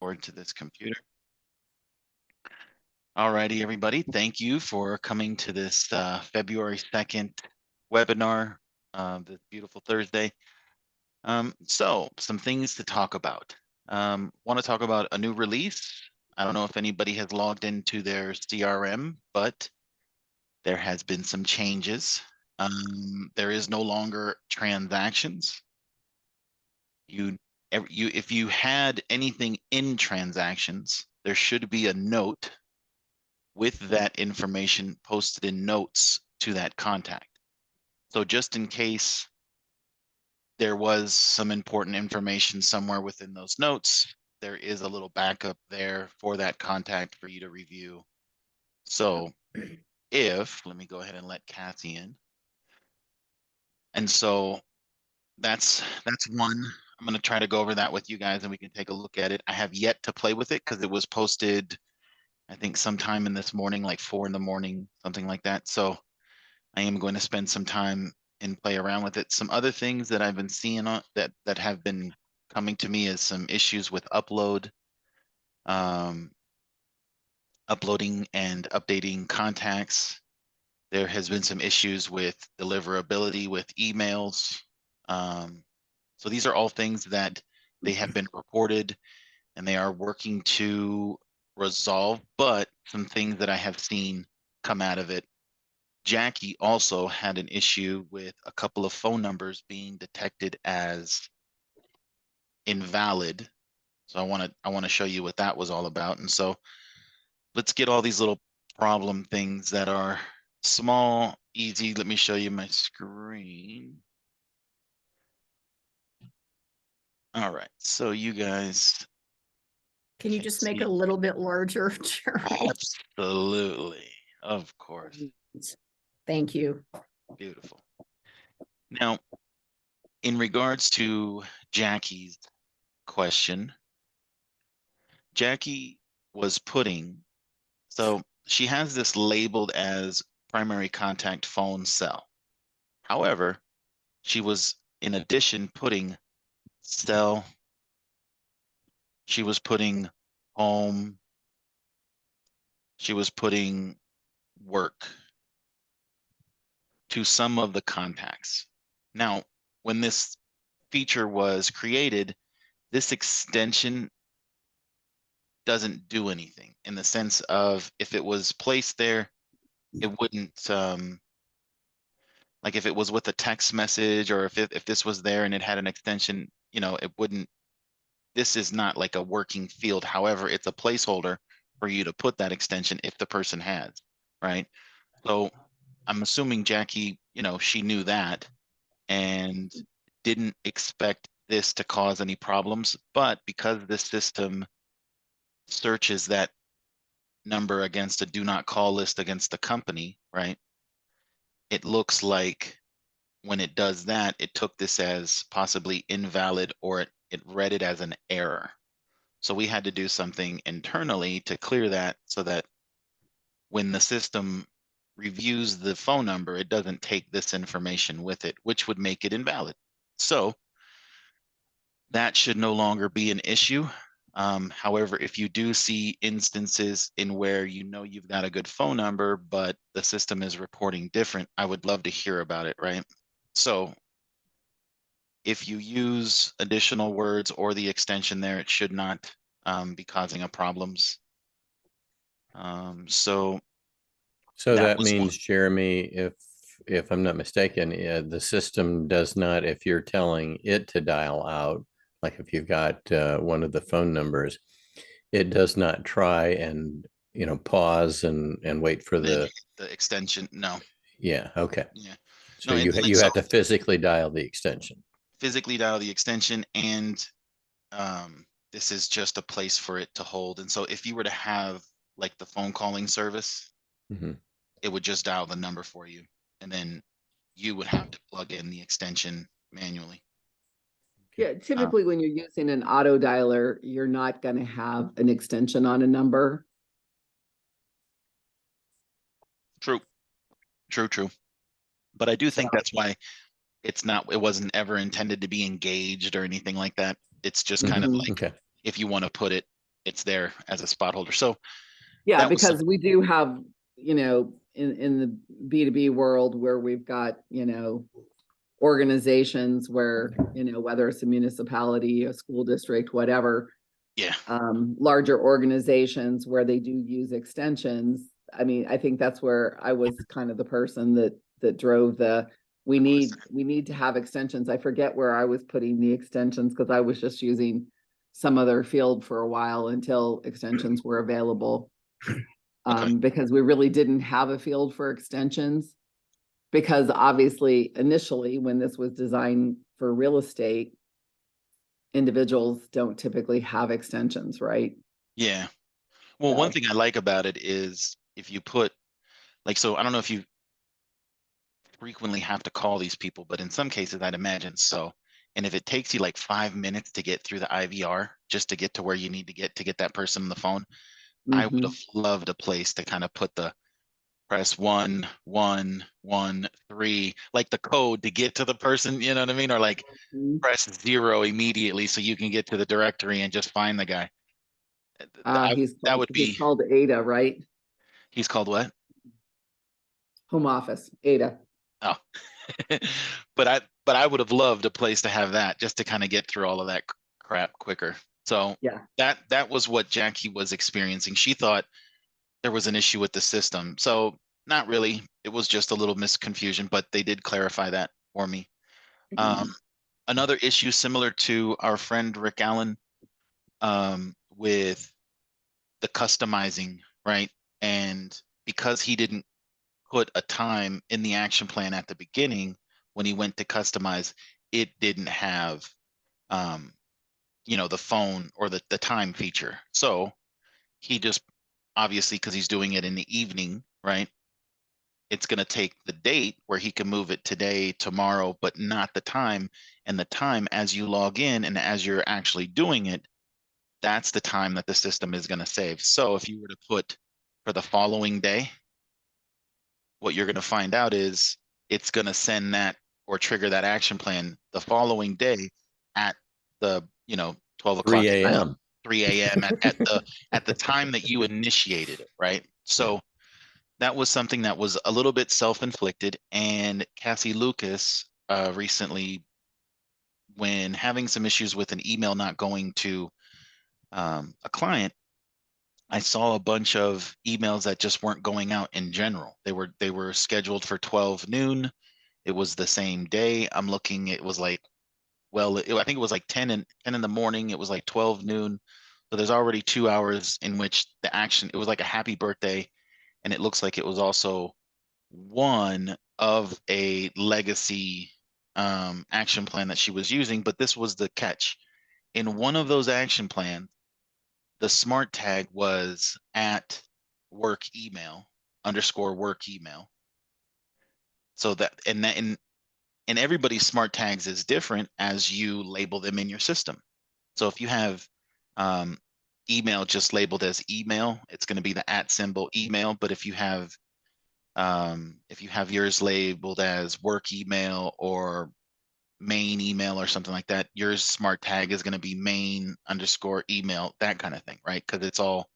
forward to this computer. All righty, everybody. Thank you for coming to this February 2nd webinar, this beautiful Thursday. So some things to talk about. Want to talk about a new release. I don't know if anybody has logged into their CRM, but there has been some changes. There is no longer transactions. If you had anything in transactions, there should be a note with that information posted in notes to that contact. So just in case there was some important information somewhere within those notes, there is a little backup there for that contact for you to review. So let me go ahead and let Kathy in. And so that's one. I'm going to try to go over that with you guys and we can take a look at it. I have yet to play with it because it was posted, I think sometime in this morning, like 4 in the morning, something like that. So I am going to spend some time and play around with it. Some other things that I've been seeing on that have been coming to me is some issues with uploading and updating contacts. There has been some issues with deliverability with emails. So these are all things that they have been reported and they are working to resolve, but some things that I have seen come out of it. Jackie also had an issue with a couple of phone numbers being detected as invalid. So I want to show you what that was all about. And so let's get all these little problem things that are small, easy. Let me show you my screen. All right, so you guys. Can you just make it a little bit larger, Jeremy? Absolutely, of course. Thank you. Beautiful. Now, in regards to Jackie's question, Jackie was putting, so she has this labeled as primary contact phone cell. However, she was in addition putting cell, she was putting home, she was putting work to some of the contacts. Now, when this feature was created, this extension doesn't do anything in the sense of if it was placed there, it wouldn't, like if it was with a text message or if this was there and it had an extension, you know, it wouldn't, this is not like a working field. However, it's a placeholder for you to put that extension if the person has, right? So I'm assuming Jackie, you know, she knew that and didn't expect this to cause any problems, but because this system searches that number against a do not call list against the company, right? It looks like when it does that, it took this as possibly invalid or it read it as an error. So we had to do something internally to clear that so that when the system reviews the phone number, it doesn't take this information with it, which would make it invalid. So that should no longer be an issue. However, if you do see instances in where you know you've got a good phone number, but the system is reporting different, I would love to hear about it, right? So if you use additional words or the extension there, it should not be causing a problems. So that means, Jeremy, if I'm not mistaken, the system does not, if you're telling it to dial out, like if you've got one of the phone numbers, it does not try and, you know, pause and wait for the extension. No. Yeah. Okay. Yeah. So no, you have to physically dial the extension. Physically dial the extension, and this is just a place for it to hold. And so if you were to have like the phone calling service, it would just dial the number for you, and then you would have to plug in the extension manually. Yeah, typically when you're using an auto dialer, you're not going to have an extension on a number. True. But I do think that's why it wasn't ever intended to be engaged or anything like that. It's just kind of like if you want to put it it's there as a spot holder. So Yeah, that was because we do have, in the B2B world where we've got, organizations where, whether it's a municipality, a school district, whatever, yeah, larger organizations where they do use extensions. I mean, I think that's where I was kind of the person that drove we need to have extensions. I forget where I was putting the extensions because I was just using some other field for a while until extensions were available. Because we really didn't have a field for extensions, because obviously initially when this was designed for real estate, individuals don't typically have extensions, right? yeah. Well, one thing I like about it is if you put like, so I don't know if you frequently have to call these people, but in some cases I'd imagine so. And if it takes you like 5 minutes to get through the IVR just to get to where you need to get that person on the phone, I would have loved a place to kind of put the press 1 1 1 3, like the code to get to the person, you know what I mean? Or like press 0 immediately so you can get to the directory and just find the guy. That would He's be, called Ada, right? he's called what? Home office, Ada. Oh, but I would have loved a place to have that just to kind of get through all of that crap quicker. So Yeah. that was what Jackie was experiencing. She thought there was an issue with the system. So not really. It was just a little misconfusion, but they did clarify that for me. Another issue similar to our friend Rick Allen, with the customizing, right? And because he didn't put a time in the action plan at the beginning when he went to customize, it didn't have the phone or the time feature. So he just, obviously, because he's doing it in the evening, right? It's going to take the date where he can move it today, tomorrow, but not the time. And the time as you log in and as you're actually doing it, that's the time that the system is going to save. So if you were to put for the following day, what you're going to find out is it's going to send that or trigger that action plan the following day at the 12 o'clock 3 a.m. 3 a.m. at the time that you initiated it, right? So that was something that was a little bit self-inflicted. And Cassie Lucas recently, when having some issues with an email not going to a client, I saw a bunch of emails that just weren't going out in general. They were scheduled for 12 noon. It was the same day. I'm looking, it was like, well, I think it was like 10 in the morning. It was like 12 noon. So there's already 2 hours in which the action, it was like a happy birthday. And it looks like it was also one of a legacy action plan that she was using. But this was the catch. In one of those action plans, the smart tag was at work email _work email. So that and everybody's smart tags is different as you label them in your system. So if you have email just labeled as email, it's going to be the @ symbol email. But if you have yours labeled as work email or main email or something like that, your smart tag is going to be main _email, that kind of thing, right? Because it's all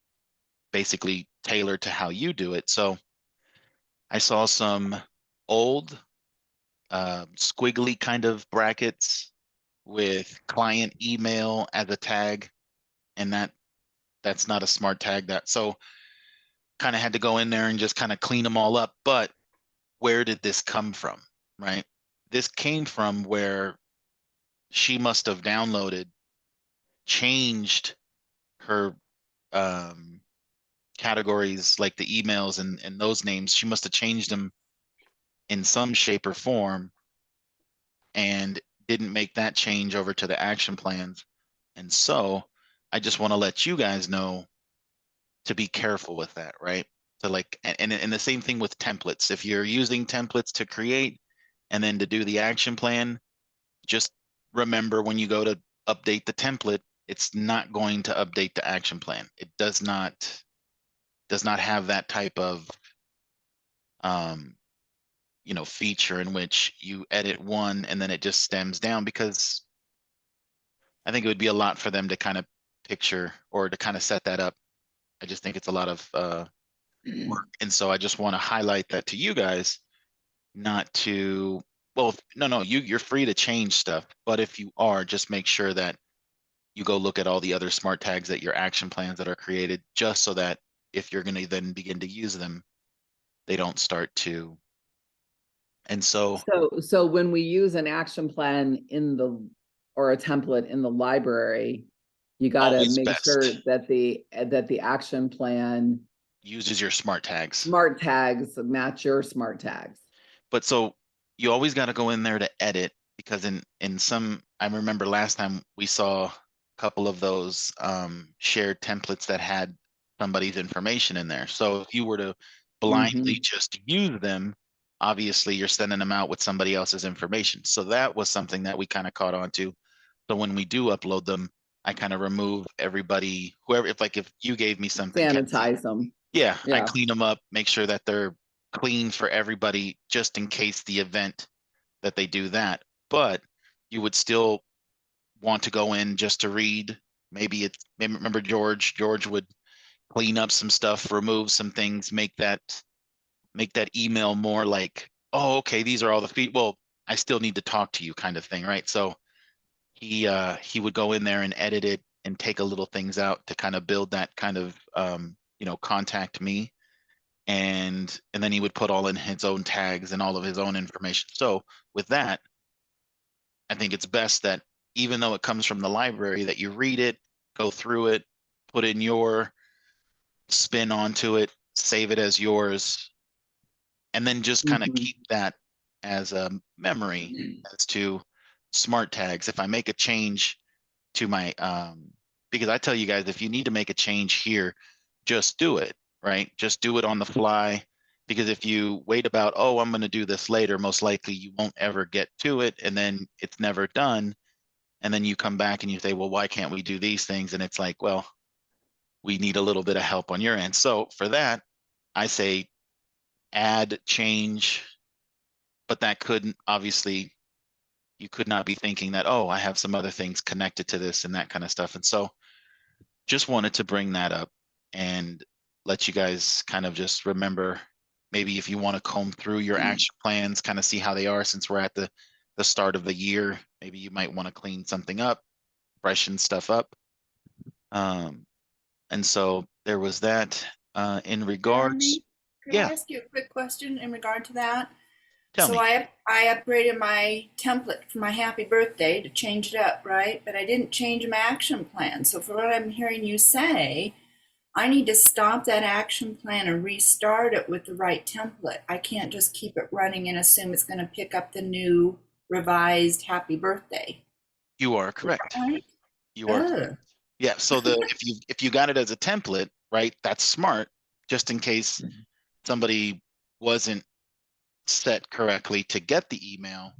basically tailored to how you do it. So I saw some old squiggly kind of brackets with client email as a tag, and that's not a smart tag. That so kind of had to go in there and just kind of clean them all up. But where did this come from, right? This came from where she must have downloaded, changed her categories, like the emails and those names. She must have changed them in some shape or form and didn't make that change over to the action plans. And so I just want to let you guys know to be careful with that, right? So like, and the same thing with templates. If you're using templates to create and then to do the action plan, just remember when you go to update the template, it's not going to update the action plan. It does not have that type of feature in which you edit one and then it just stems down, because I think it would be a lot for them to kind of picture or to kind of set that up. I just think it's a lot of work. And so I just want to highlight that to you guys, not to, well, no, you're free to change stuff, but if you are, just make sure that you go look at all the other smart tags that your action plans that are created, just so that if you're going to then begin to use them, they don't start to. And so So when we use an action plan or a template in the library, you got to always make best sure that the action plan uses your smart tags. smart tags match your smart tags. But so you always got to go in there to edit, because in some, I remember last time we saw a couple of those shared templates that had somebody's information in there. So if you were to blindly just use them, obviously you're sending them out with somebody else's information. So that was something that we kind of caught on to. So when we do upload them, I kind of remove everybody, whoever, if you gave me something, Sanitize them. yeah, I Yeah. clean them up, make sure that they're clean for everybody, just in case the event that they do that. But you would still want to go in just to read. Maybe remember George would clean up some stuff, remove some things, make that email more like, oh, okay, these are all the well, I still need to talk to you kind of thing, right? So he would go in there and edit it and take a little things out to kind of build that kind of contact me. And then he would put all in his own tags and all of his own information. So with that, I think it's best that even though it comes from the library, that you read it, go through it, put in your spin onto it, save it as yours, and then just kind of keep that as a memory as to smart tags. If I make a change to my, because I tell you guys, if you need to make a change here, just do it, right? Just do it on the fly. Because if you wait about, oh, I'm going to do this later, most likely you won't ever get to it, and then it's never done. And then you come back and you say, well, why can't we do these things? And it's like, well, we need a little bit of help on your end. So for that, I say add, change, but that couldn't, obviously, you could not be thinking that, oh, I have some other things connected to this and that kind of stuff. And so just wanted to bring that up and let you guys kind of just remember, maybe if you want to comb through your action plans, kind of see how they are, since we're at the start of the year, maybe you might want to clean something up, freshen stuff up. And so there was that. In regards, Jeremy, can yeah, I ask you a quick question in regard to that? tell me. I upgraded my template for my happy birthday to change it up, right? But I didn't change my action plan. So for what I'm hearing you say, I need to stop that action plan and restart it with the right template. I can't just keep it running and assume it's going to pick up the new revised happy birthday. You are correct. Right? You are correct. Yeah. So if you got it as a template, right, that's smart, just in case somebody wasn't set correctly to get the email,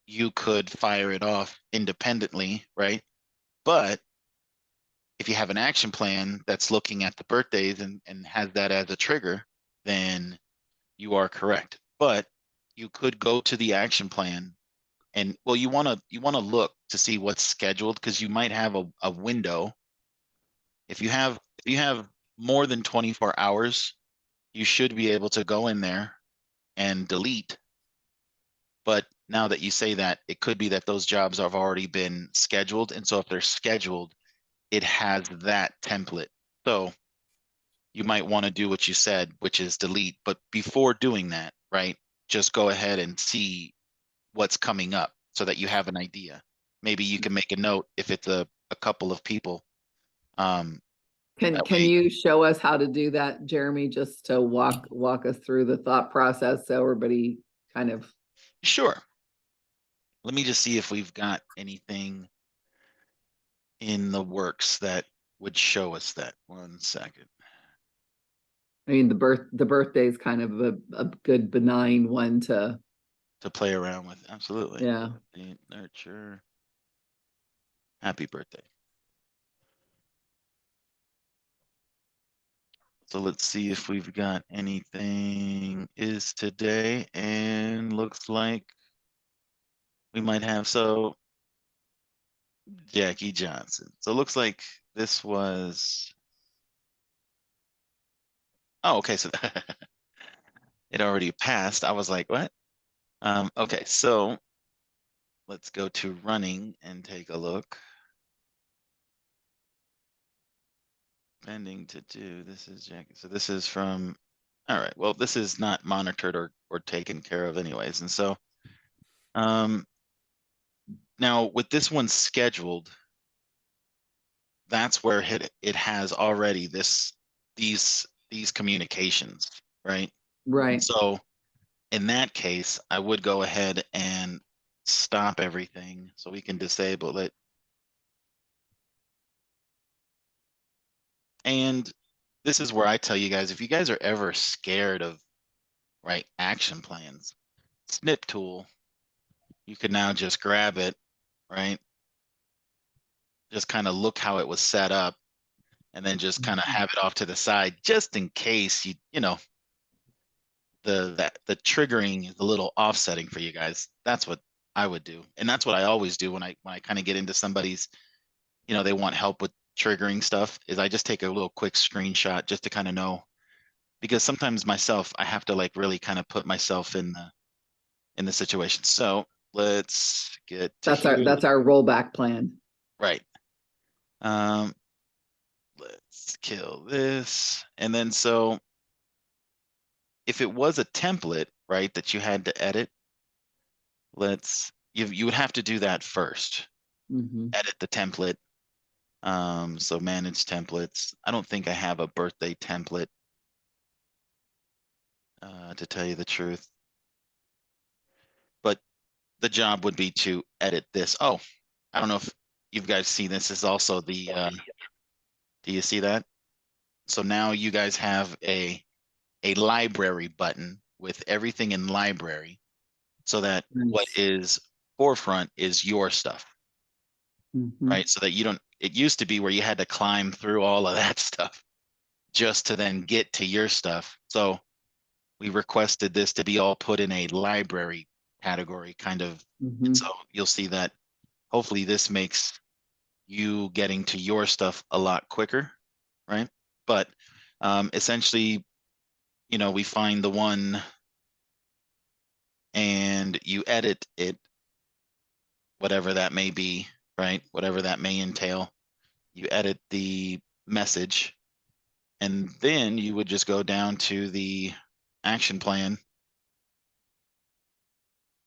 you could fire it off independently, right? But if you have an action plan that's looking at the birthdays and has that as a trigger, then you are correct. But you could go to the action plan and, well, you want to look to see what's scheduled, because you might have a window. If you have more than 24 hours, you should be able to go in there and delete. But now that you say that, it could be that those jobs have already been scheduled. And so if they're scheduled, it has that template. So you might want to do what you said, which is delete. But before doing that, right, just go ahead and see what's coming up so that you have an idea. Maybe you can make a note if it's a couple of people. Can you show us how to do that, Jeremy, just to walk us through the thought process so everybody kind of. Sure. Let me just see if we've got anything in the works that would show us that. 1 second. I mean, the birthday is kind of a good benign one to play around with. Absolutely. Yeah. Nurture. Happy birthday. So let's see if we've got anything is today, and looks like we might have. So Jackie Johnson. So it looks like this was, oh, okay, so it already passed. I was like, what? Okay, so let's go to running and take a look. Pending to do, this is Jack. So this is from, all right, well, this is not monitored or taken care of anyways. And so now with this one scheduled, that's where it has already these communications, right? Right. So in that case, I would go ahead and stop everything so we can disable it. And this is where I tell you guys, if you guys are ever scared of, right, action plans, snip tool, you can now just grab it, right? Just kind of look how it was set up and then just kind of have it off to the side just in case you know, the triggering is a little offsetting for you guys. That's what I would do. And that's what I always do when I kind of get into somebody's, you know, they want help with triggering stuff, is I just take a little quick screenshot just to kind of know, because sometimes myself, I have to like really kind of put myself in the situation. So let's get to That's our rollback plan. right. Let's kill this. And then so if it was a template, right, that you had to edit, you would have to do that first. Mhm. Edit the template. So manage templates. I don't think I have a birthday template, to tell you the truth. But the job would be to edit this. Oh, I don't know if you guys see this is also the, do you see that? So now you guys have a library button with everything in library, so that what Nice. is forefront is your stuff, Mhm. right? So that you don't, it used to be where you had to climb through all of that stuff just to then get to your stuff. So we requested this to be all put in a library category kind of. And Mhm. so you'll see that hopefully this makes you getting to your stuff a lot quicker, right? But essentially, you know, we find the one and you edit it, whatever that may be, right? Whatever that may entail. You edit the message, and then you would just go down to the action plan.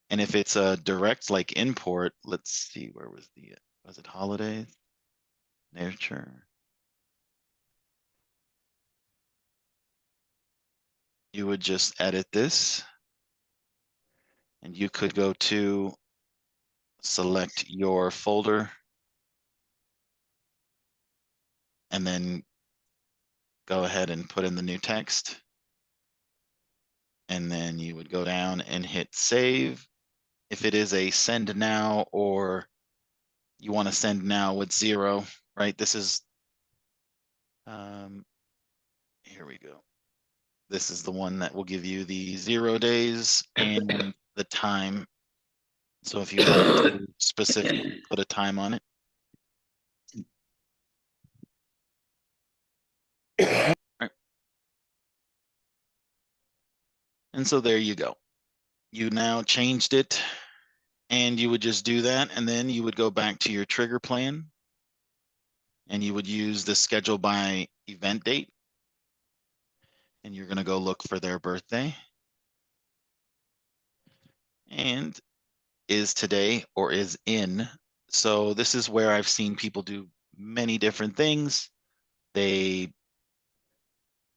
And if it's a direct like import, let's see, where was it holidays? Nurture. You would just edit this, and you could go to select your folder and then go ahead and put in the new text. And then you would go down and hit save. If it is a send now, or you want to send now with 0, right? This is, here we go. This is the one that will give you the 0 days and the time. So if you want to specifically put a time on it. Right. And so there you go. You now changed it, and you would just do that. And then you would go back to your trigger plan, and you would use the schedule by event date. And you're going to go look for their birthday. And is today or is in. So this is where I've seen people do many different things. They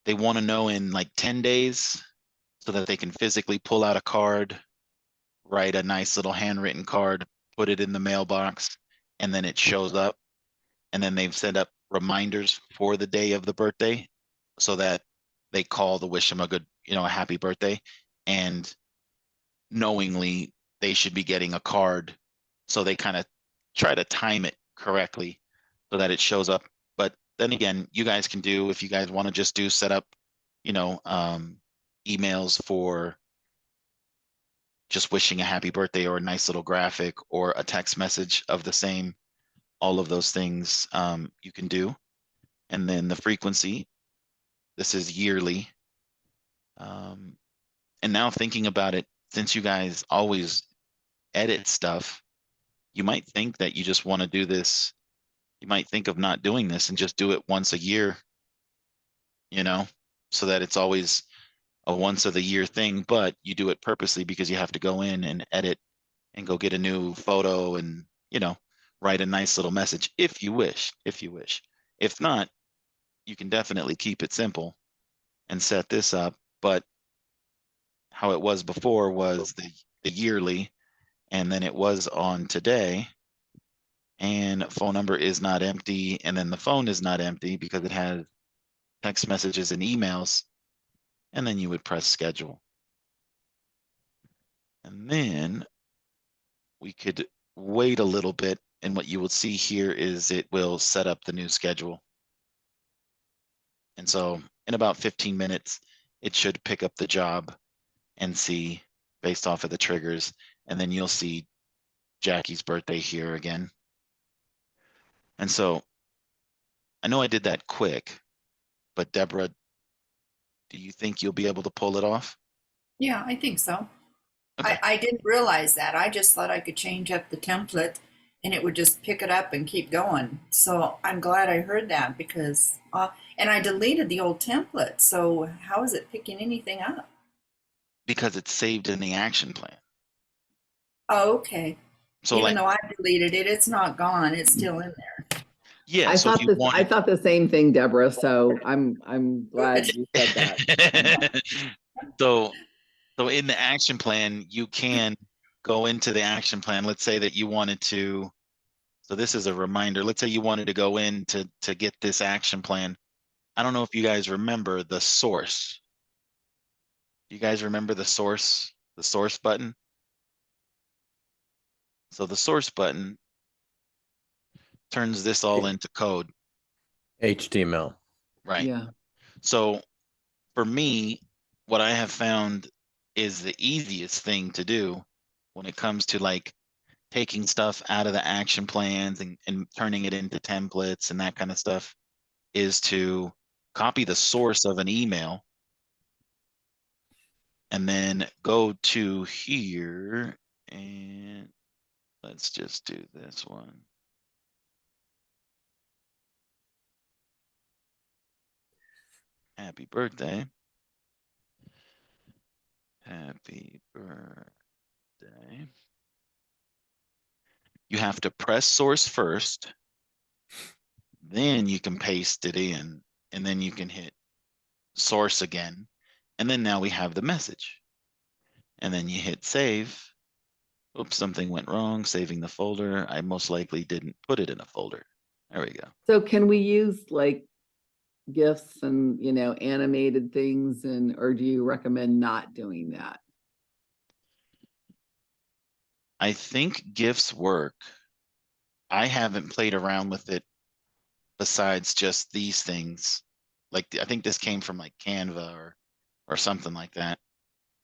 want to know in like 10 days so that they can physically pull out a card, write a nice little handwritten card, put it in the mailbox, and then it shows up. And then they've set up reminders for the day of the birthday so that they call to wish them a good, you know, a happy birthday. And knowingly they should be getting a card. So they kind of try to time it correctly so that it shows up. But then again, you guys can do, if you guys want to just do set up, you know, emails for just wishing a happy birthday or a nice little graphic or a text message of the same, all of those things you can do. And then the frequency, this is yearly. And now thinking about it, since you guys always edit stuff, you might think that you just want to do this. You might think of not doing this and just do it once a year, so that it's always a once of the year thing, but you do it purposely because you have to go in and edit and go get a new photo and, write a nice little message if you wish. If not, you can definitely keep it simple and set this up. But how it was before was the yearly, and then it was on today, and phone number is not empty, and then the phone is not empty because it has text messages and emails, and then you would press schedule. And then we could wait a little bit, and what you will see here is it will set up the new schedule. And so in about 15 minutes, it should pick up the job and see based off of the triggers, and then you'll see Jackie's birthday here again. And so I know I did that quick, but Deborah, do you think you'll be able to pull it off? Yeah, I think so. Okay. I didn't realize that. I just thought I could change up the template and it would just pick it up and keep going. So I'm glad I heard that because, and I deleted the old template. So how is it picking anything up? Because it's saved in the action plan. Oh, okay. So Even like, though I deleted it, it's not gone. It's still in there. yeah, I so if thought you this, I wanted, thought the same thing, Deborah, so I'm glad you said that. so in the action plan, you can go into the action plan. Let's say that you wanted to, so this is a reminder. Let's say you wanted to go in to get this action plan. I don't know if you guys remember the source. Do you guys remember the source button? So the source button turns this all into code, HTML. right? Yeah, So for me, what I have found is the easiest thing to do when it comes to like taking stuff out of the action plans and turning it into templates and that kind of stuff is to copy the source of an email and then go to here and let's just do this one. Happy birthday. Happy birthday. You have to press source first, then you can paste it in, and then you can hit source again. And then now we have the message. And then you hit save. Oops, something went wrong, saving the folder. I most likely didn't put it in a folder. There we go. so can we use like GIFs and, animated things or do you recommend not doing that? I think GIFs work. I haven't played around with it besides just these things. Like I think this came from like Canva or something like that.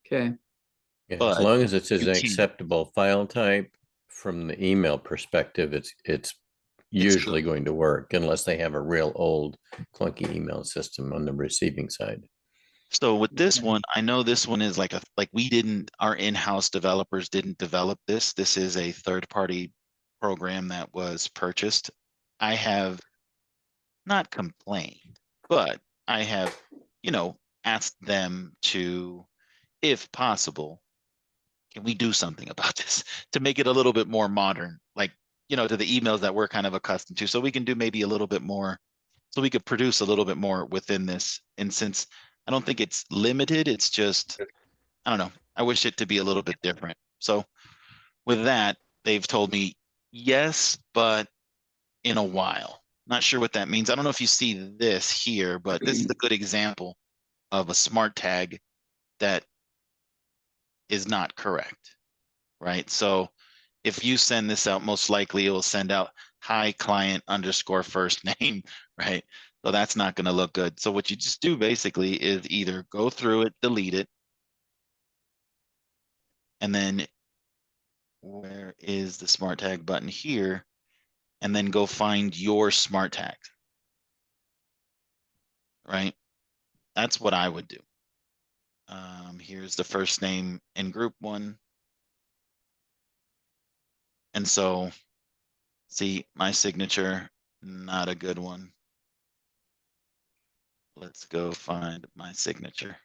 Okay, Yeah, as But long as it's an you can. acceptable file type from the email perspective, it's usually going to work unless they have a real old clunky email system on the receiving side. So with this Okay. one, I know this one is like our in-house developers didn't develop this. This is a third-party program that was purchased. I have not complained, but I have, asked them to, if possible, can we do something about this to make it a little bit more modern, like, to the emails that we're kind of accustomed to, so we can do maybe a little bit more, so we could produce a little bit more within this. And since I don't think it's limited, it's just, I don't know, I wish it to be a little bit different. So with that, they've told me yes, but in a while. Not sure what that means. I don't know if you see this here, but this is a good example of a smart tag that is not correct, right? So if you send this out, most likely it will send out hi client underscore first name, right? So that's not going to look good. So what you just do basically is either go through it, delete it, and then where is the smart tag button here? And then go find your smart tag. right? That's what I would do. Here's the first name in group one. And so, see, my signature, not a good one. Let's go find my signature.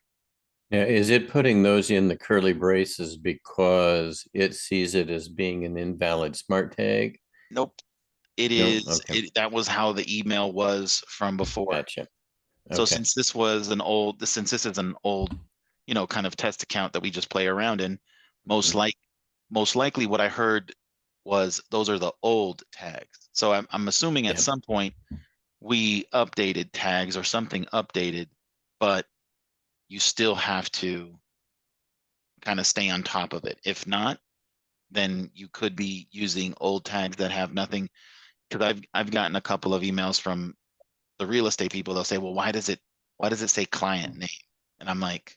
Now, is it putting those in the curly braces because it sees it as being an invalid smart tag? Nope. It No? is, Okay. that was how the email was from before. Gotcha. So Okay. since this is an old, you know, kind of test account that we just play around in, most likely what I heard was those are the old tags. So I'm assuming at Yep. some point we updated tags or something updated, but you still have to kind of stay on top of it. If not, then you could be using old tags that have nothing. Because I've gotten a couple of emails from the real estate people. They'll say, well, why does it say client name? And I'm like,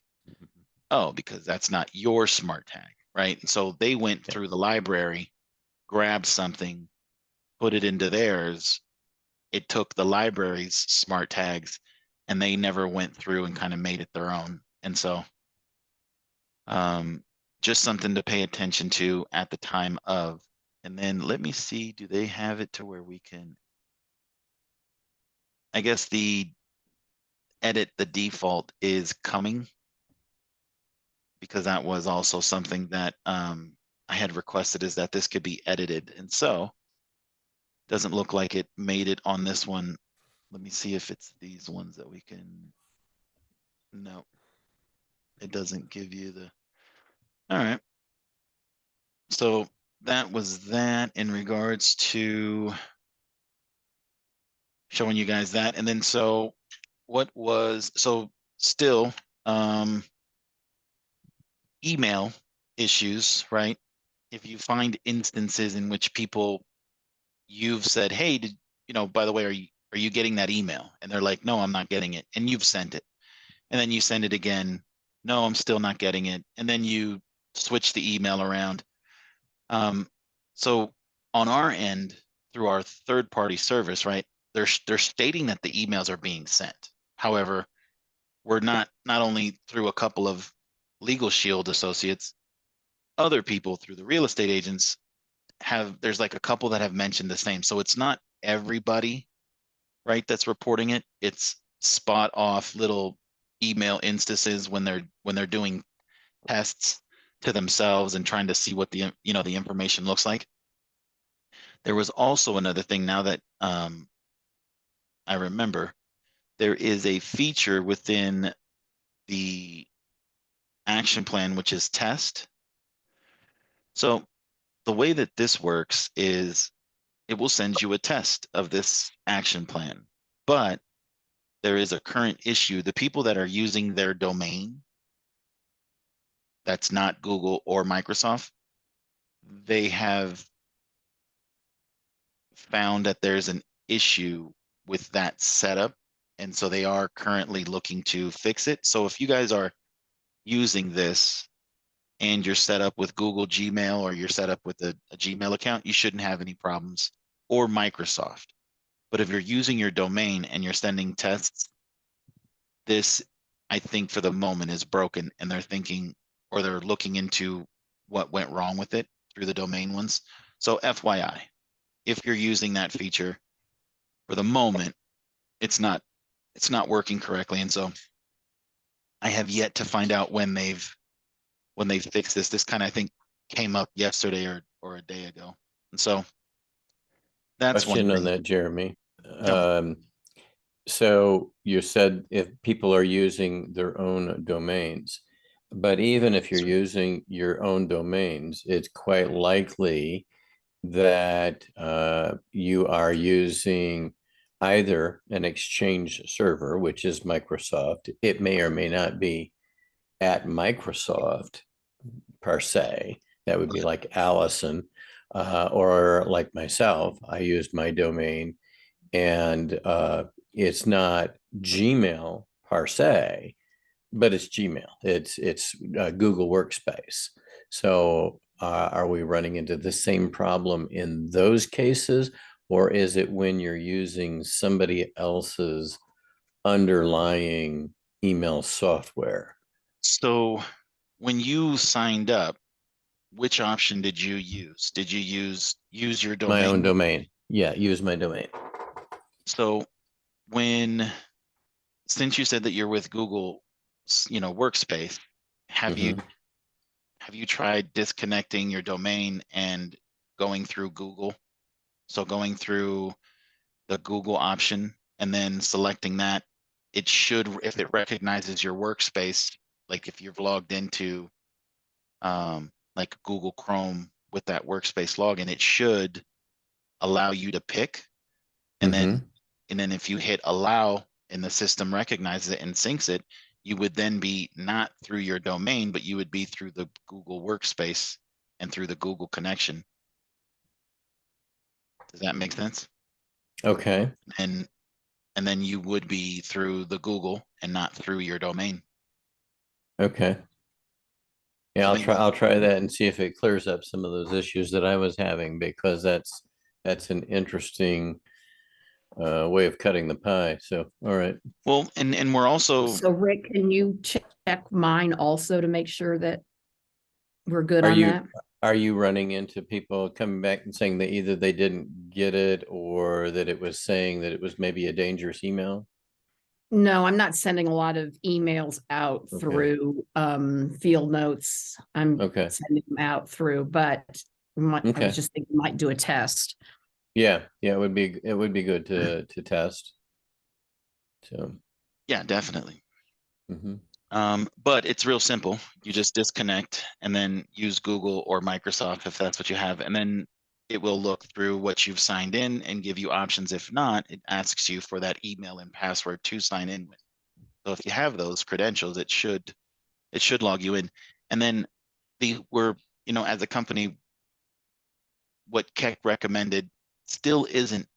oh, because that's not your smart tag, right? And so they went through the library, grabbed something, put it into theirs. It took the library's smart tags, and they never went through and kind of made it their own. And so just something to pay attention to at the time of. And then let me see, do they have it to where we can, I guess the edit the default is coming, because that was also something that I had requested, is that this could be edited. And so doesn't look like it made it on this one. Let me see if it's these ones that we can, no, it doesn't give you the, all right. So that was that in regards to showing you guys that. And then so what was, so still email issues, right? If you find instances in which people, you've said, hey, did you know, by the way, are you getting that email? And they're like, no, I'm not getting it. And you've sent it. And then you send it again. No, I'm still not getting it. And then you switch the email around. So on our end, through our third-party service, right, they're stating that the emails are being sent. However, we're not only through a couple of Legal Shield associates, other people through the real estate agents there's like a couple that have mentioned the same. So it's not everybody, right, that's reporting it. It's spot off little email instances when they're doing tests to themselves and trying to see what the, you know, the information looks like. There was also another thing now that I remember, there is a feature within the action plan, which is test. So the way that this works is it will send you a test of this action plan, but there is a current issue. The people that are using their domain, that's not Google or Microsoft, they have found that there's an issue with that setup. And so they are currently looking to fix it. So if you guys are using this and you're set up with Google Gmail, or you're set up with a Gmail account, you shouldn't have any problems, or Microsoft. But if you're using your domain and you're sending tests, this, I think for the moment, is broken, and they're thinking, or they're looking into what went wrong with it through the domain ones. So FYI, if you're using that feature, for the moment, it's not working correctly. And so I have yet to find out when they've fixed this. This kind of, I think, came up yesterday or a day ago. And so that's one Question on thing. that, Jeremy. No. So you said if people are using their own domains, but even if you're using your own domains, it's quite likely that you are using either an Exchange server, which is Microsoft. It may or may not be at Microsoft per se. That would be like Allison, or like myself. I used my domain, and it's not Gmail per se, but it's Gmail. It's Google Workspace. So are we running into the same problem in those cases, or is it when you're using somebody else's underlying email software. So when you signed up, which option did you use? Did you use your My own domain? domain. Yeah, use my domain. So since you said that you're with Google, Workspace, have you Mhm. tried disconnecting your domain and going through Google? So going through the Google option and then selecting that, it should, if it recognizes your workspace, like if you've logged into like Google Chrome with that workspace login, it should allow you to pick. And then Mhm. if you hit allow and the system recognizes it and syncs it, you would then be not through your domain, but you would be through the Google workspace and through the Google connection. Does that make sense? Okay. And then you would be through the Google and not through your domain. Okay. Yeah, So I'll try that and see if it clears up some of those issues that I was having, because that's an interesting way of cutting the pie. So, all right. well, and we're also, So Rick, can you check mine also to make sure that we're good Are on you that? are you running into people coming back and saying that either they didn't get it or that it was saying that it was maybe a dangerous email? No, I'm not sending a lot of emails out Okay. through field notes. I'm Okay. sending them out through, but I Okay. was just thinking might do a test. Yeah, it would be good to test. So, yeah, definitely. mhm. But it's real simple. You just disconnect and then use Google or Microsoft if that's what you have. And then it will look through what you've signed in and give you options. If not, it asks you for that email and password to sign in with. So if you have those credentials, it should log you in. And then we're, as a company, what Keck recommended still isn't,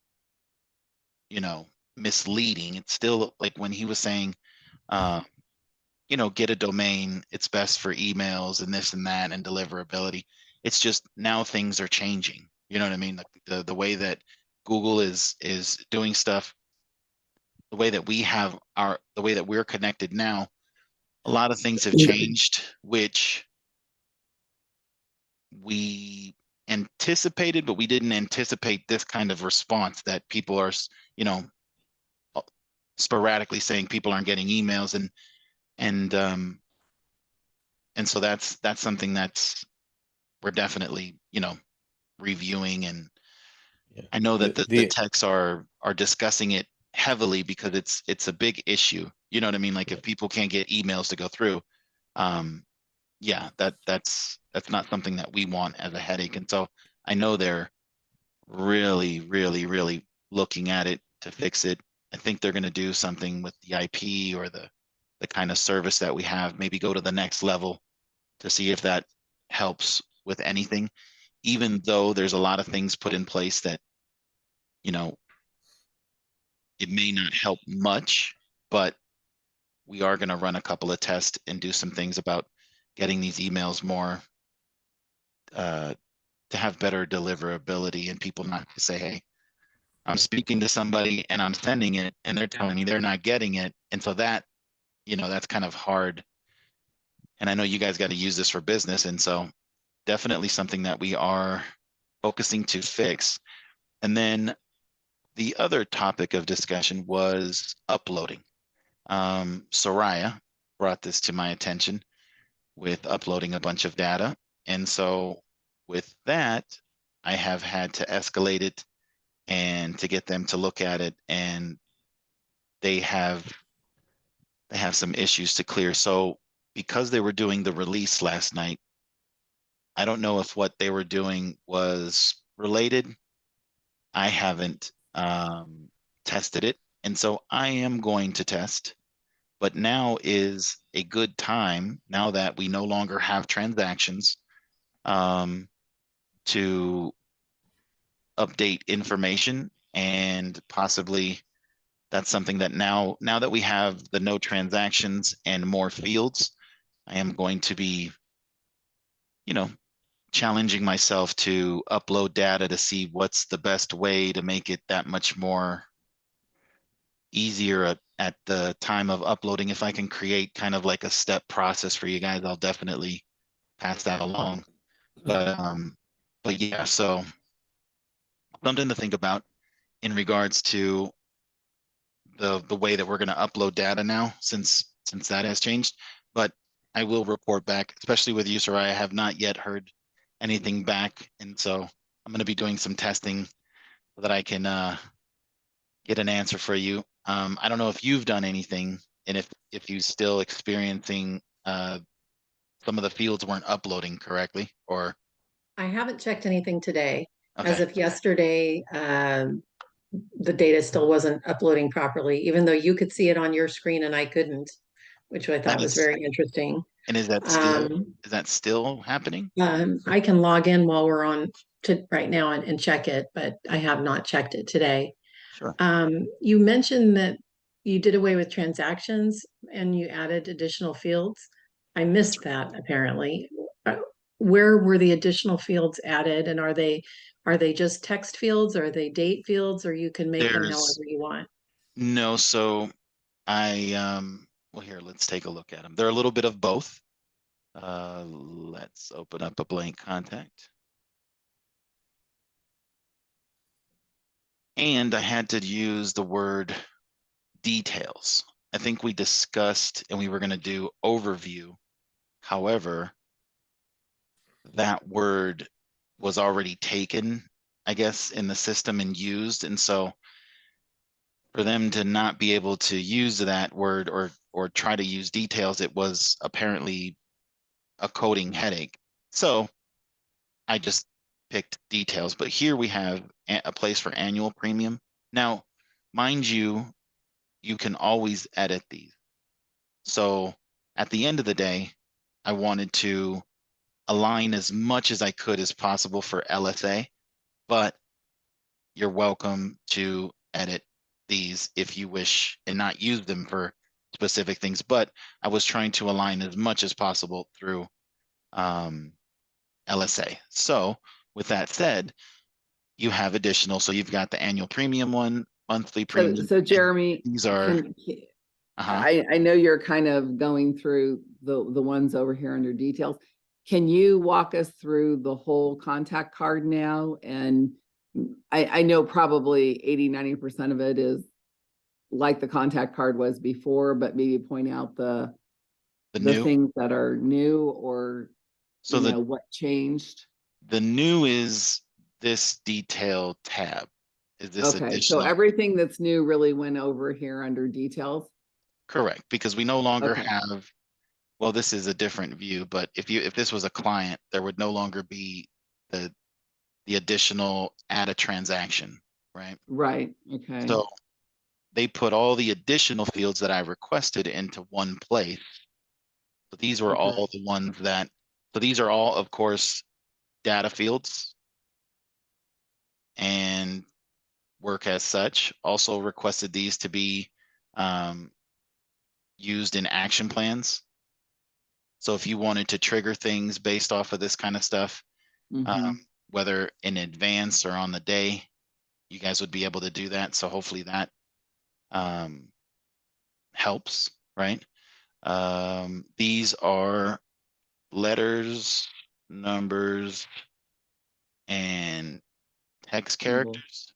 misleading. It's still like when he was saying, uh, get a domain. It's best for emails and this and that and deliverability. It's just now things are changing. You know what I mean? Like the way that Google is doing stuff, the way that the way that we're connected now, a lot of things have changed, which we anticipated, but we didn't anticipate this kind of response that people are, you know, sporadically saying people aren't getting emails and um and so that's something that's we're definitely reviewing, and Yeah. I know that the The techs are discussing it heavily because it's a big issue. You know what I mean? Like if people can't get emails to go through, yeah, that's not something that we want as a headache. And so I know they're really, really, really looking at it to fix it. I think they're going to do something with the IP or the kind of service that we have, maybe go to the next level to see if that helps with anything, even though there's a lot of things put in place that, it may not help much, but we are going to run a couple of tests and do some things about getting these emails more to have better deliverability and people not to say, hey, I'm speaking to somebody and I'm sending it and they're telling me they're not getting it. And so that, that's kind of hard. And I know you guys got to use this for business. And so definitely something that we are focusing to fix. And then the other topic of discussion was uploading. Soraya brought this to my attention with uploading a bunch of data. And so with that, I have had to escalate it and to get them to look at it, and they have some issues to clear. So because they were doing the release last night, I don't know if what they were doing was related. I haven't tested it. And so I am going to test, but now is a good time, now that we no longer have transactions, to update information, and possibly that's something that now that we have the no transactions and more fields, I am going to be, challenging myself to upload data to see what's the best way to make it that much more easier at the time of uploading, if I can create kind of like a step process for you guys, I'll definitely pass that along. But yeah, so something to think about in regards to the way that we're going to upload data now, since that has changed. But I will report back, especially with you, Soraya. I have not yet heard anything back, and so I'm going to be doing some testing so that I can get an answer for you. I don't know if you've done anything, and if you still experiencing some of the fields weren't uploading correctly, or I haven't checked anything today. As okay. of yesterday, the data still wasn't uploading properly, even though you could see it on your screen and I couldn't, which I thought was very interesting. And is that still happening? I can log in while we're on to right now and check it, but I have not checked it today. Sure. You mentioned that you did away with transactions and you added additional fields. I missed that apparently. Where were the additional fields added, and are they just text fields? Are they date fields, or you can make them however you want? No, so well, here, let's take a look at them. They're a little bit of both. Let's open up a blank contact. And I had to use the word details. I think we discussed and we were going to do overview. However, that word was already taken, I guess, in the system and used. And so for them to not be able to use that word or try to use details, it was apparently a coding headache. So I just picked details, but here we have a place for annual premium. Now, mind you, you can always edit these. So at the end of the day, I wanted to align as much as I could as possible for LSA, but you're welcome to edit these if you wish and not use them for specific things. But I was trying to align as much as possible through LSA. So with that said, you have additional. So you've got the annual premium one, monthly premium. So Jeremy, these are. I know you're kind of going through the ones over here under details. Can you walk us through the whole contact card now? And I know probably 80–90% of it is like the contact card was before, but maybe point out the things that are new, or so you know what changed. The new is this detail tab. Is this okay? Additional? So everything that's new really went over here under details. Correct, because we no longer have. Well, this is a different view, but if this was a client, there would no longer be the additional add a transaction, right? Right. Okay. So they put all the additional fields that I requested into one place. So these were all the ones that. So these are all, of course, data fields and work as such. Also requested these to be used in action plans. So if you wanted to trigger things based off of this kind of stuff, whether in advance or on the day, you guys would be able to do that. So hopefully that helps, right? These are letters, numbers, and text characters.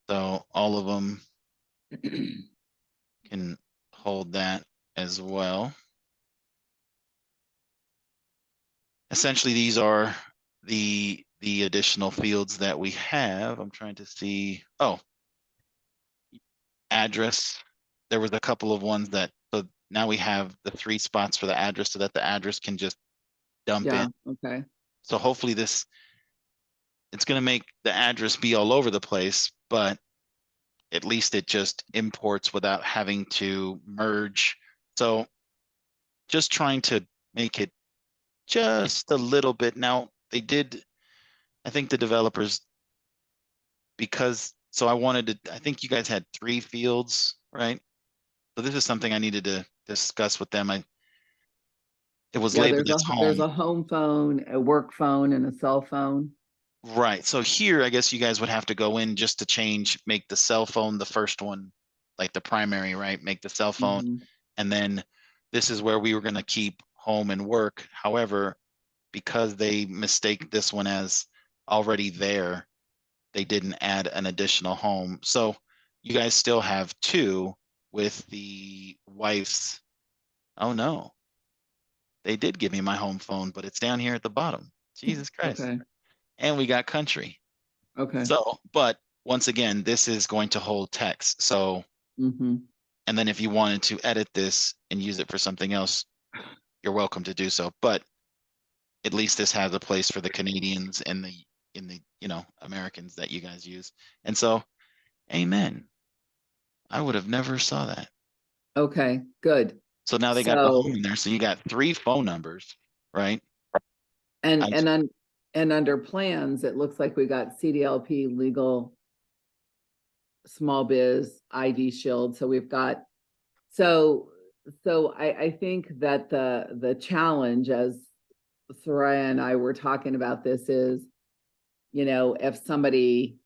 So all of them can hold that as well. Essentially, these are the additional fields that we have. I'm trying to see. Oh, address. There was a couple of ones that, so now we have the 3 spots for the address so that the address can just dump in. Okay. So hopefully it's going to make the address be all over the place, but at least it just imports without having to merge. So just trying to make it just a little bit. Now they did, I think the developers, so I think you guys had 3 fields, right? So this is something I needed to discuss with them. It was labeled as home. There's a home phone, a work phone, and a cell phone. Right. So here, I guess you guys would have to go in just to make the cell phone the first one like the primary, right? Make the cell phone. Mhm. And then this is where we were going to keep home and work. However, because they mistake this one as already there, they didn't add an additional home. So you guys still have two with the wife's. Oh no, they did give me my home phone, but it's down here at the bottom. Jesus Christ. Okay, And we got country. okay. So, but once again, this is going to hold text. So, Hmm. and then if you wanted to edit this and use it for something else, you're welcome to do so. But at least this has a place for the Canadians and the Americans that you guys use. And so, amen. I would have never saw that. Okay, good. So now they got the home So, in there. So you got 3 phone numbers, right? and, I- and under plans, it looks like we got CDLP, legal, small biz, ID Shield. So we've got, so I think that the challenge, as Soraya and I were talking about this, is, if somebody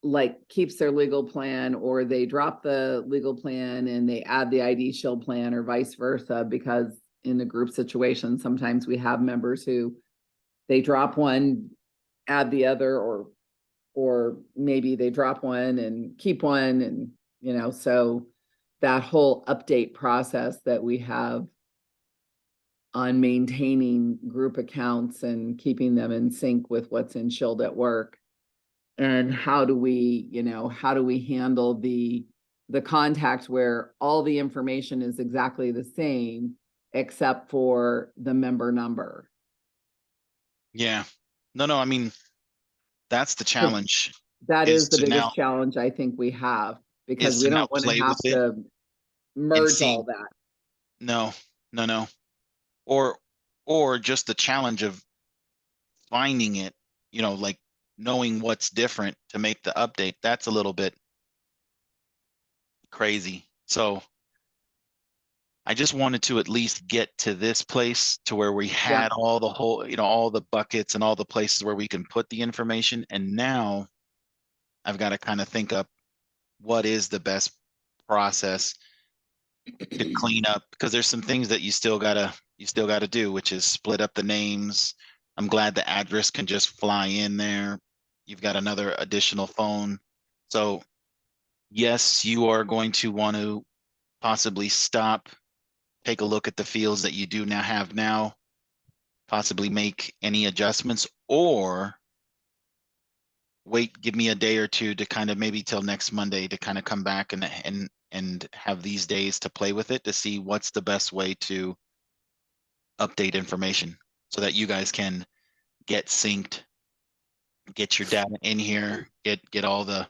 like keeps their legal plan, or they drop the legal plan and they add the ID Shield plan, or vice versa, because in a group situation, sometimes we have members who they drop one, add the other, or maybe they drop one and keep one, and so that whole update process that we have on maintaining group accounts and keeping them in sync with what's in Shield at work. And how do we handle the contact where all the information is exactly the same except for the member number? yeah. No, I mean, that's the challenge That is is the to now biggest challenge I think we have, because is we to now don't want to play have with it to and merge see. all that. No. Or just the challenge of finding it, like knowing what's different to make the update. That's a little bit crazy. So I just wanted to at least get to this place to where we had all the whole, all the buckets and all the places where we can put the information. And now I've got to kind of think up what is the best process to clean up, because there's some things that you still gotta do, which is split up the names. I'm glad the address can just fly in there. You've got another additional phone. So yes, you are going to want to possibly stop, take a look at the fields that you do now have now, possibly make any adjustments, or wait, give me a day or two to kind of, maybe till next Monday, to kind of come back and have these days to play with it, to see what's the best way to update information so that you guys can get synced, get your data in here, get all the,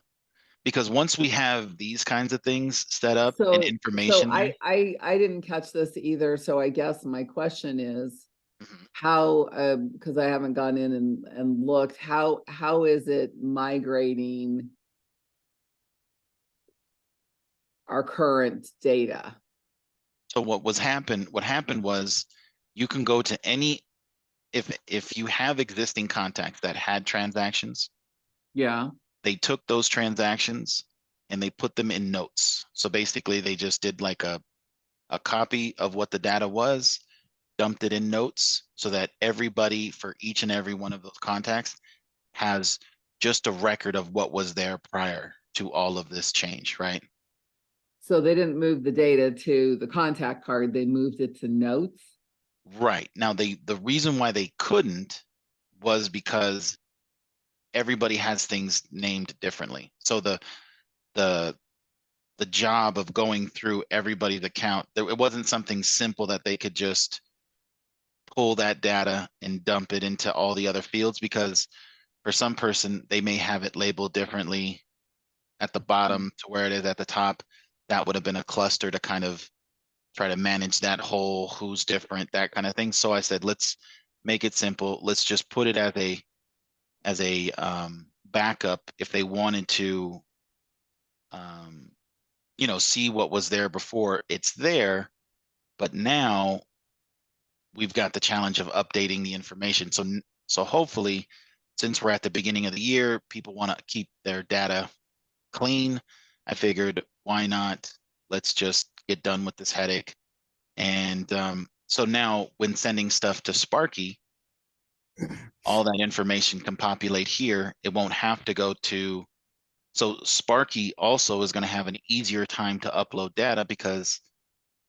because once we have these kinds of things set up and So information there, I didn't catch this either. So I guess my question is, Mhm. how, because I haven't gone in and looked, how is it migrating our current data? So what happened was, you can go to any, if you have existing contacts that had transactions, Yeah. they took those transactions and they put them in notes. So basically they just did like a copy of what the data was, dumped it in notes, so that everybody for each and every one of those contacts has just a record of what was there prior to all of this change, right? So they didn't move the data to the contact card, they moved it to notes. Right. Now, the reason why they couldn't was because everybody has things named differently. So the job of going through everybody's account, it wasn't something simple that they could just pull that data and dump it into all the other fields, because for some person, they may have it labeled differently at the bottom to where it is at the top. That would have been a cluster to kind of try to manage that whole who's different, that kind of thing. So I said, let's make it simple. Let's just put it as a backup if they wanted to see what was there before. It's there, but now we've got the challenge of updating the information. So hopefully since we're at the beginning of the year, people want to keep their data clean. I figured, why not? Let's just get done with this headache. And so now when sending stuff to Sparky, all that information can populate here. It won't have to go to, so Sparky also is going to have an easier time to upload data because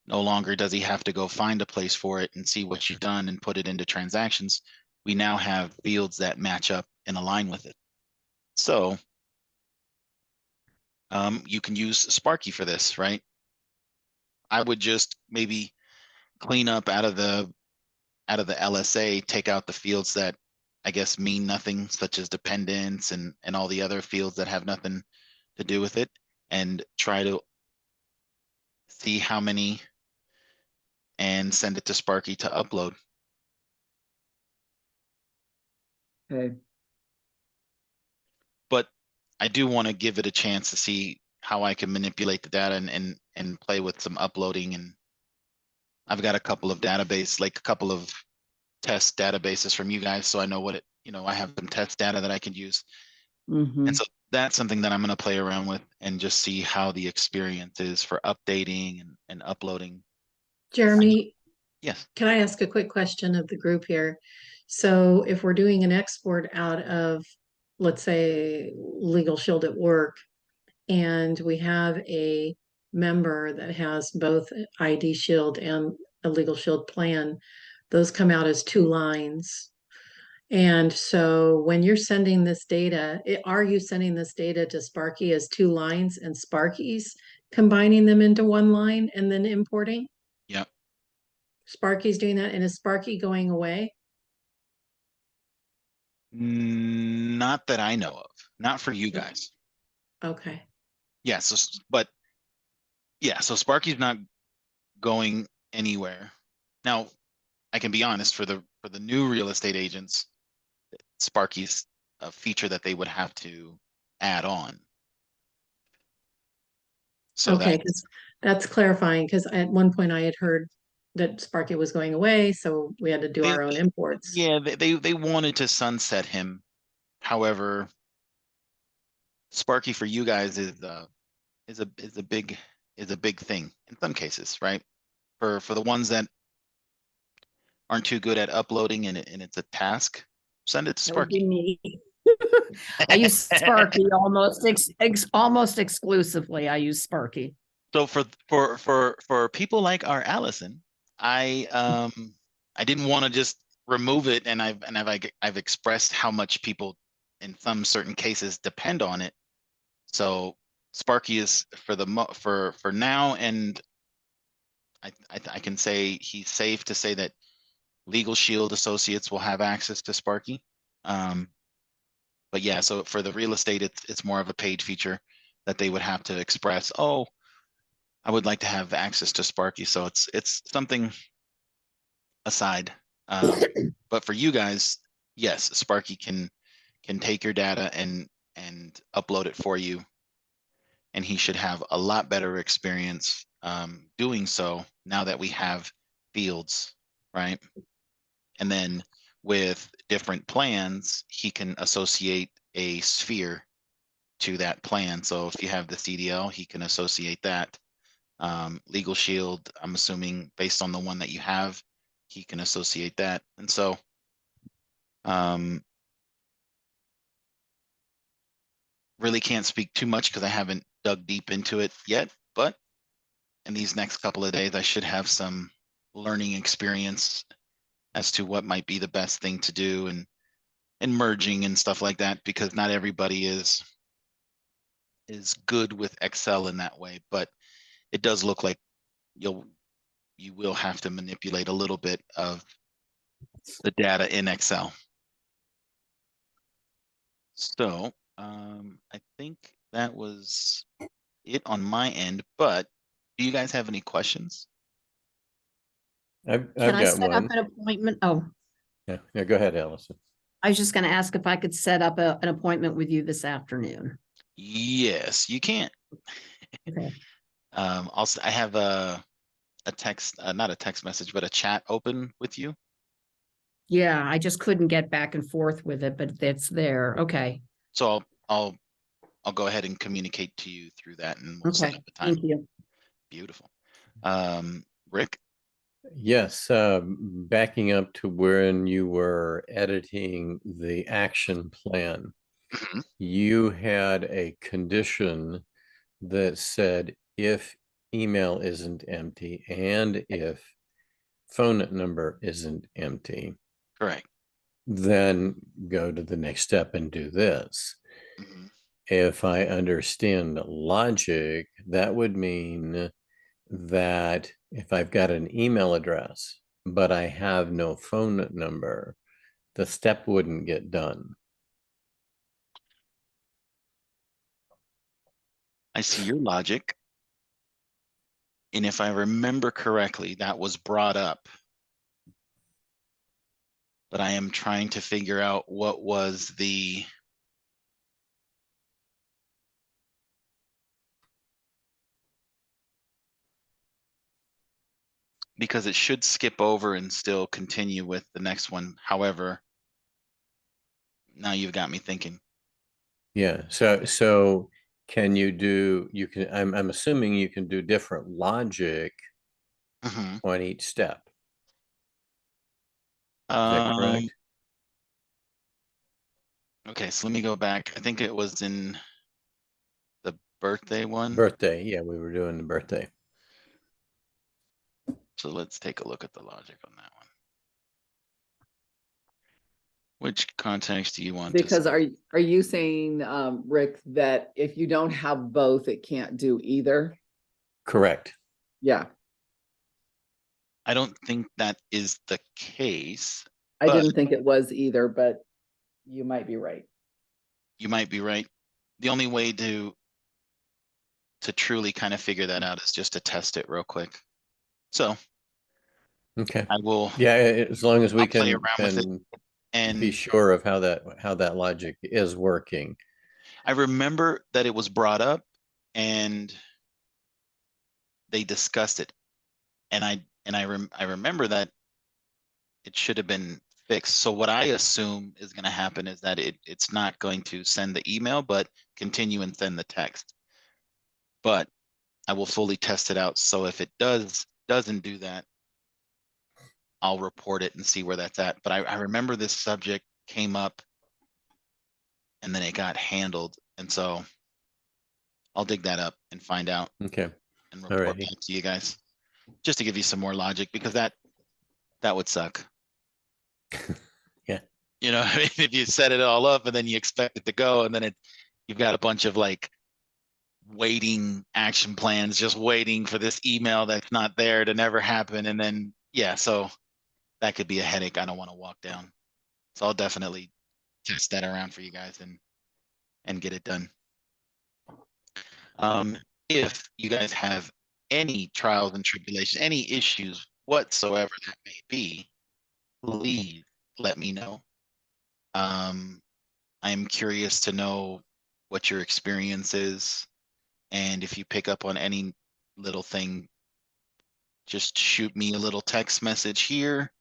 no longer does he have to go find a place for it and see what you've done and put it into transactions. We now have fields that match up and align with it. So you can use Sparky for this, right? I would just maybe clean up out of the LSA, take out the fields that I guess mean nothing, such as dependents and all the other fields that have nothing to do with it, and try to see how many and send it to Sparky to upload. Okay. But I do want to give it a chance to see how I can manipulate the data and play with some uploading. And I've got a couple of database, like a couple of test databases from you guys, so I know what it, I have some test data that I can use. Mhm. And so that's something that I'm going to play around with and just see how the experience is for updating and uploading. Jeremy, Yes. can I ask a quick question of the group here? So if we're doing an export out of, let's say, Legal Shield at work, and we have a member that has both ID Shield and a Legal Shield plan, those come out as 2 lines. And so when you're sending this data, are you sending this data to Sparky as 2 lines and Sparky's combining them into 1 line and then importing? Yeah. Sparky's doing that, and is Sparky going away? Not that I know of. Not for you guys. Okay. Yeah. But yeah, so Sparky's not going anywhere. Now, I can be honest, for the new real estate agents, Sparky's a feature that they would have to add on. So Okay, that's clarifying, because at one point I had heard that Sparky was going away, so we had to do our own imports. Yeah, they wanted to sunset him. However, Sparky for you guys is a big thing in some cases, right? For the ones that aren't too good at uploading and it's a task, send it to That would be Sparky. me. I use Sparky almost exclusively. I use Sparky. So for people like our Allison, I didn't want to just remove it, and I've expressed how much people in some certain cases depend on it. So Sparky is for now, and I can say he's safe to say that Legal Shield associates will have access to Sparky. But yeah, so for the real estate, it's more of a paid feature that they would have to express. Oh, I would like to have access to Sparky. So it's something aside. But for you guys, yes, Sparky can take your data and upload it for you, and he should have a lot better experience doing so now that we have fields, right? And then with different plans, he can associate a sphere to that plan. So if you have the CDL, he can associate that. Legal Shield, I'm assuming based on the one that you have, he can associate that. And so really can't speak too much because I haven't dug deep into it yet, but in these next couple of days, I should have some learning experience as to what might be the best thing to do and merging and stuff like that, because not everybody is good with Excel in that way, but it does look like you will have to manipulate a little bit of the data in Excel. So I think that was it on my end, but do you guys have any questions? I've Can I got set up one. an appointment? Oh, Yeah, go ahead, Allison. I was just going to ask if I could set up an appointment with you this afternoon. Yes, you can. Okay. Also, I have a text, not a text message, but a chat open with you. Yeah, I just couldn't get back and forth with it, but it's there. Okay. So I'll go ahead and communicate to you through that, and we'll set Okay. up a time. Thank you. Beautiful. Rick? Yes, backing up to when you were editing the action plan, Mhm. you had a condition that said if email isn't empty and if phone number isn't empty, Correct. then go to the next step and do this. Mhm. If I understand logic, that would mean that if I've got an email address, but I have no phone number, the step wouldn't get done. I see your logic. And if I remember correctly, that was brought up. But I am trying to figure out what was the because it should skip over and still continue with the next one. However, now you've got me thinking. Yeah. So can you do, I'm assuming you can do different logic Mhm. on each step. Is that correct? Okay, so let me go back. I think it was in the birthday one. Birthday. Yeah, we were doing the birthday. So let's take a look at the logic on that one. Which context do you want to Because see? are you saying, Rick, that if you don't have both, it can't do either? Correct. Yeah, I don't think that is the case, I but didn't think it was either, but you might be right. you might be right. The only way to truly kind of figure that out is just to test it real quick. So Okay. I will Yeah, as long as we I'll play can around with it. be And sure of how that logic is working. I remember that it was brought up and they discussed it. And I remember that it should have been fixed. So what I assume is going to happen is that it's not going to send the email, but continue and send the text. But I will fully test it out. So if it doesn't do that, I'll report it and see where that's at. But I remember this subject came up and then it got handled. And so I'll dig that up and find out Okay. and All report righty. back to you guys. Just to give you some more logic, because that would suck. Yeah. You know, if you set it all up and then you expect it to go, and then you've got a bunch of like waiting action plans, just waiting for this email that's not there to never happen. And then, yeah, so that could be a headache I don't want to walk down. So I'll definitely test that around for you guys and get it done. If you guys have any trials and tribulations, any issues whatsoever that may be, please let me know. I'm curious to know what your experience is. And if you pick up on any little thing, just shoot me a little text message here.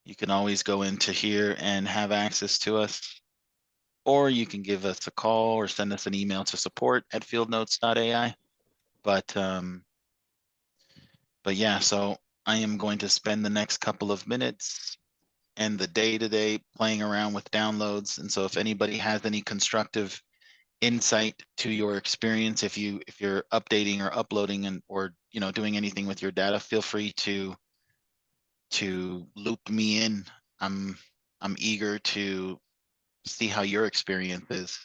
You can always go into here and have access to us. Or you can give us a call or send us an email to support@fieldnotes.ai. But yeah, so I am going to spend the next couple of minutes and the day today playing around with downloads. And so if anybody has any constructive insight to your experience, if you're updating or uploading and or doing anything with your data, feel free to loop me in. I'm eager to see how your experience is.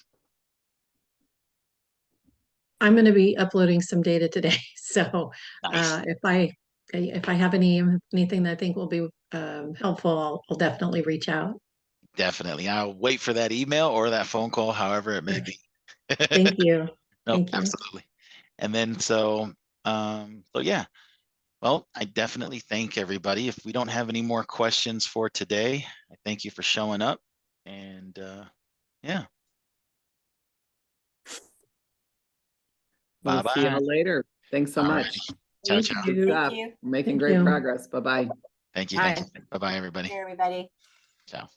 I'm going to be uploading some data today. So Nice. if I have anything that I think will be helpful, I'll definitely reach out. Definitely. I'll wait for that email or that phone call, however it may be. Thank you. No, Thank you. absolutely. And then so yeah. Well, I definitely thank everybody. If we don't have any more questions for today, I thank you for showing up. And yeah. We'll see Bye-bye. y'all later. Thanks so All much. righty. Ciao, Thank ciao. Good you. stuff. you. Making Thank great you. progress. Bye-bye. Thank you. Bye. Thank you. Bye-bye, everybody. Everybody. Ciao.